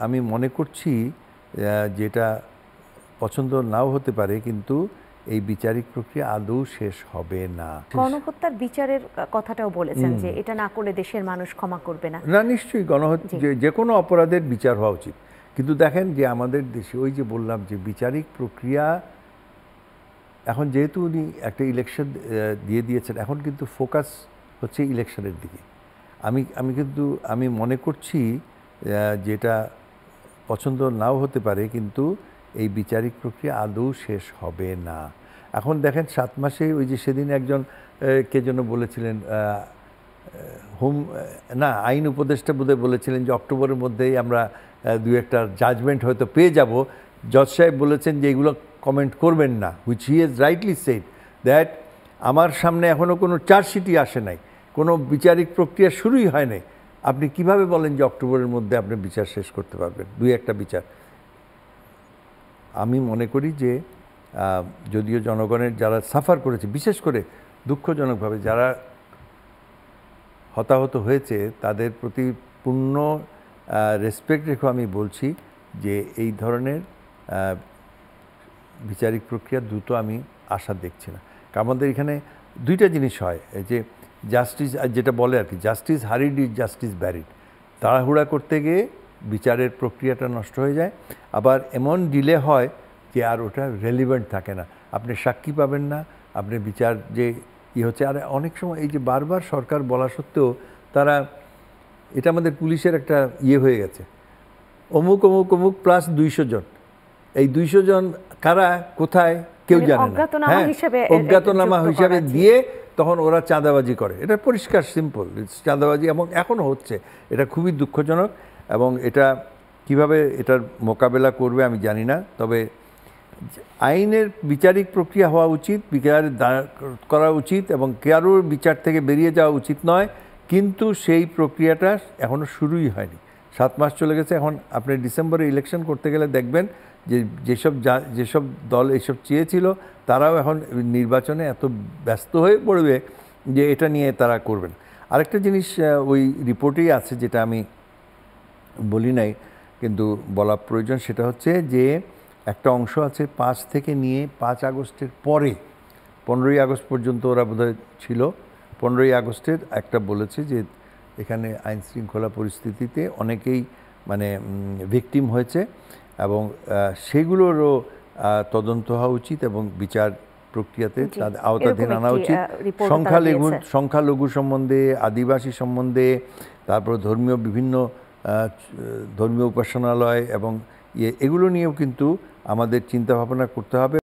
আমি মনে করছি যেটা পছন্দ নাও হতে পারে, কিন্তু এই বিচারিক প্রক্রিয়া আদৌ শেষ হবে না। গণহত্যার বিচারের কথাটাও বলেছেন যে এটা না করলে দেশের মানুষ ক্ষমা করবে না। না, নিশ্চয়ই গণহত্যা যে কোনো অপরাধের বিচার হওয়া উচিত, কিন্তু দেখেন যে আমাদের দেশে ওই যে বললাম যে বিচারিক প্রক্রিয়া এখন যেহেতু উনি একটা ইলেকশন দিয়ে দিয়েছেন, এখন কিন্তু ফোকাস হচ্ছে ইলেকশনের দিকে। আমি মনে করছি যেটা পছন্দ নাও হতে পারে, কিন্তু এই বিচারিক প্রক্রিয়া আদৌ শেষ হবে না। এখন দেখেন 7 মাসে ওই যে সেদিন একজন কে যেন বলেছিলেন, আইন উপদেষ্টা বোধহয় বলেছিলেন যে অক্টোবরের মধ্যেই আমরা দু একটা জাজমেন্ট হয়তো পেয়ে যাব। জজ সাহেব বলেছেন যে এগুলো কমেন্ট করবেন না, which he has rightly said that আমার সামনে এখনও কোনো চার্জশিটই আসে নাই, কোনো বিচারিক প্রক্রিয়া শুরুই হয় নাই। আপনি কিভাবে বলেন যে অক্টোবরের মধ্যে আপনি বিচার শেষ করতে পারবেন, দুই একটা বিচার? আমি মনে করি যে যদিও জনগণের যারা সাফার করেছে, বিশেষ করে দুঃখজনকভাবে যারা হতাহত হয়েছে, তাদের প্রতি পূর্ণ রেসপেক্ট রেখে আমি বলছি যে এই ধরনের বিচারিক প্রক্রিয়া দ্রুত আমি আশা দেখছি না। আমাদের এখানে দুইটা জিনিস হয়, এই যে জাস্টিস যেটা বলে আর কি, জাস্টিস হারিড ইজ জাস্টিস ব্যারিড। তাড়াহুড়া করতে গিয়ে বিচারের প্রক্রিয়াটা নষ্ট হয়ে যায়, আবার এমন ডিলে হয় যে আর ওটা রেলিভেন্ট থাকে না, আপনি সাক্ষী পাবেন না, আপনি বিচার যে হচ্ছে। আর অনেক সময় এই যে বারবার সরকার বলা সত্ত্বেও তারা, এটা আমাদের পুলিশের একটা হয়ে গেছে, অমুক অমুক অমুক প্লাস 200 জন, এই 200 জন কারা কোথায় কেউ জানে না। হ্যাঁ, অজ্ঞাতনামা হিসাবে দিয়ে তখন ওরা চাঁদাবাজি করে। এটা পরিষ্কার সিম্পল চাঁদাবাজি, এবং এখনও হচ্ছে। এটা খুবই দুঃখজনক, এবং এটা কিভাবে এটার মোকাবেলা করবে আমি জানি না। তবে আইনের বিচারিক প্রক্রিয়া হওয়া উচিত, বিচার করা উচিত, এবং কারোর বিচার থেকে বেরিয়ে যাওয়া উচিত নয়, কিন্তু সেই প্রক্রিয়াটা এখনও শুরুই হয়নি। 7 মাস চলে গেছে। এখন আপনি ডিসেম্বরে ইলেকশন করতে গেলে দেখবেন যে যেসব দল এইসব চেয়েছিল, তারাও এখন নির্বাচনে এত ব্যস্ত হয়ে পড়বে যে এটা নিয়ে তারা করবেন। আরেকটা জিনিস ওই রিপোর্টেই আছে, যেটা আমি বলি নাই কিন্তু বলা প্রয়োজন, সেটা হচ্ছে যে একটা অংশ আছে 5 থেকে নিয়ে 5 আগস্টের পরে 15ই আগস্ট পর্যন্ত ওরা বোধহয় ছিল। 15ই আগস্টের একটা বলেছে যে এখানে আইন শৃঙ্খলা পরিস্থিতিতে অনেকেই মানে ভিকটিম হয়েছে, এবং সেগুলোরও তদন্ত হওয়া উচিত এবং বিচার প্রক্রিয়াতে তাদের আওতাধীন আনা উচিত। সংখ্যালঘু সম্বন্ধে, আদিবাসী সম্বন্ধে, তারপর বিভিন্ন ধর্মীয় উপাসনালয় এবং এগুলো নিয়েও কিন্তু আমাদের চিন্তা ভাবনা করতে হবে।